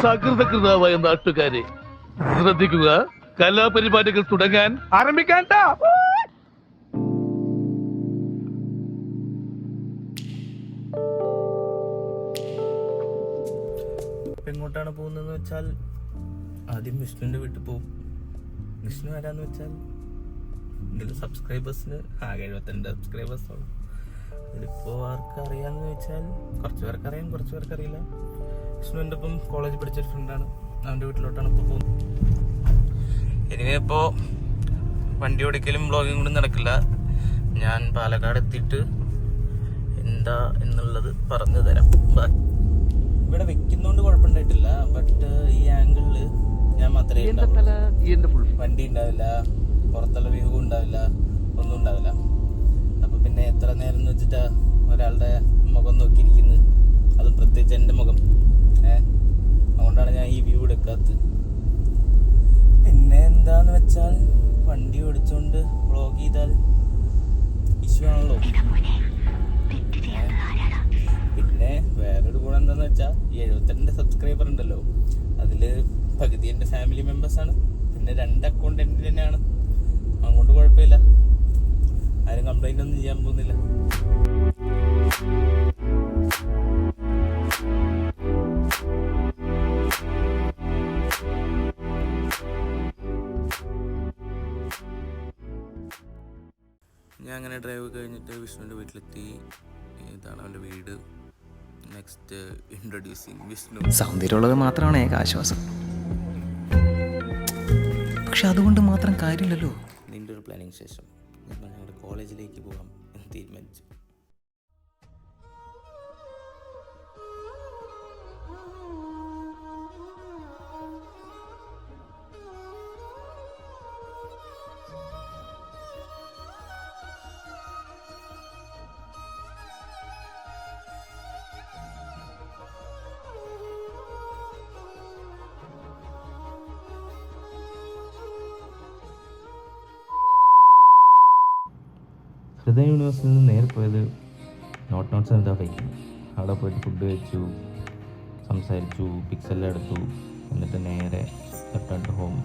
സകൃതകൃതാവായ നാട്ടുകാരെ ശ്രദ്ധിക്കുക, കലാപരിപാടികൾ തുടങ്ങാൻ ആരംഭിക്കാൻ. എങ്ങോട്ടാണ് പോകുന്നതെന്ന് വെച്ചാൽ ആദ്യം വിഷ്ണുവിൻ്റെ വീട്ടിൽ പോകും. വിഷ്ണു ആരാന്ന് വെച്ചാൽ ഇതിൽ സബ്സ്ക്രൈബേഴ്സിന് ആകെ 72 സബ്സ്ക്രൈബേഴ്സാണ്. ഇതിലിപ്പോൾ ആർക്ക് അറിയാമെന്ന് ചോദിച്ചാൽ കുറച്ച് പേർക്ക് അറിയാം, കുറച്ച് പേർക്ക് അറിയില്ല. വിഷ്ണുവിൻ്റെ ഒപ്പം കോളേജിൽ പഠിച്ചൊരു ഫ്രണ്ടാണ്. അവൻ്റെ വീട്ടിലോട്ടാണ് ഇപ്പോൾ പോകുന്നത്. ഇനിയിപ്പോൾ വണ്ടി ഓടിക്കലും ബ്ലോഗിങ് കൂടി നടക്കില്ല. ഞാൻ പാലക്കാട് എത്തിയിട്ട് എന്താ എന്നുള്ളത് പറഞ്ഞു തരാം. ഇവിടെ വെക്കുന്നോണ്ട് കുഴപ്പമുണ്ടായിട്ടില്ല. ബട്ട് ഈ ആംഗിളില് ഞാൻ മാത്രമേ വണ്ടി ഉണ്ടാവില്ല, പുറത്തുള്ള വ്യൂ ഉണ്ടാവില്ല, ഒന്നും ഉണ്ടാവില്ല. അപ്പൊ പിന്നെ എത്ര നേരം എന്ന് വെച്ചിട്ടാ ഒരാളുടെ മുഖം നോക്കിയിരിക്കുന്നത്, അതും പ്രത്യേകിച്ച് എൻ്റെ മുഖം. അതുകൊണ്ടാണ് ഞാൻ ഈ വ്യൂ എടുക്കാത്തത്. പിന്നെ എന്താന്ന് വെച്ചാൽ വണ്ടി ഓടിച്ചോണ്ട് വ്ളോഗ് ചെയ്താൽ ഇഷ്യൂ ആണല്ലോ. പിന്നെ വേറൊരു ഗുണം എന്താന്ന് വെച്ചാൽ 72 സബ്സ്ക്രൈബർ ഉണ്ടല്ലോ, അതില് പകുതി എൻ്റെ ഫാമിലി മെമ്പേഴ്സാണ്. പിന്നെ 2 അക്കൗണ്ട് എൻ്റെ തന്നെയാണ്. അതുകൊണ്ട് കുഴപ്പമില്ല, ആരും കംപ്ലൈന്റ് ഒന്നും ചെയ്യാൻ പോകുന്നില്ല. ഞാൻ അങ്ങനെ ഡ്രൈവ് കഴിഞ്ഞിട്ട് വിഷ്ണുവിൻ്റെ വീട്ടിലെത്തി. ഇതാണ് അവൻ്റെ വീട്. Next introducing Vishnu. സൗന്ദര്യമുള്ളത് മാത്രമാണ് ഏക ആശ്വാസം. പക്ഷെ അതുകൊണ്ട് മാത്രം കാര്യമില്ലല്ലോ. നിൻ്റെ ഒരു പ്ലാനിങ് ശേഷം ഞങ്ങളുടെ കോളേജിലേക്ക് പോകാം എന്ന് തീരുമാനിച്ചു. ഹൃദയ യൂണിവേഴ്സിൽ നിന്ന് നേരെ പോയത് നോട്ട്സ് എന്താ കഴിക്കും. അവിടെ പോയിട്ട് ഫുഡ് കഴിച്ചു, സംസാരിച്ചു, പിക്സെല്ലാം എടുത്തു. എന്നിട്ട് നേരെ റിട്ടേൺ ടു ഹോം.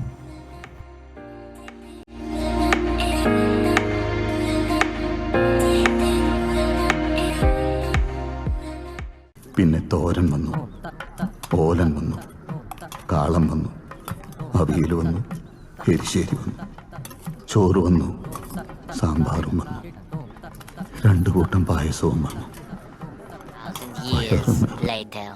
പിന്നെ തോരൻ വന്നു, ഓലൻ വന്നു, കാളം വന്നു, അവിയൽ വന്നു, എരിശ്ശേരി വന്നു, ചോറ് വന്നു, സാമ്പാറും വന്നു, 2 കൂട്ടം പായസവും വന്നു. Years later.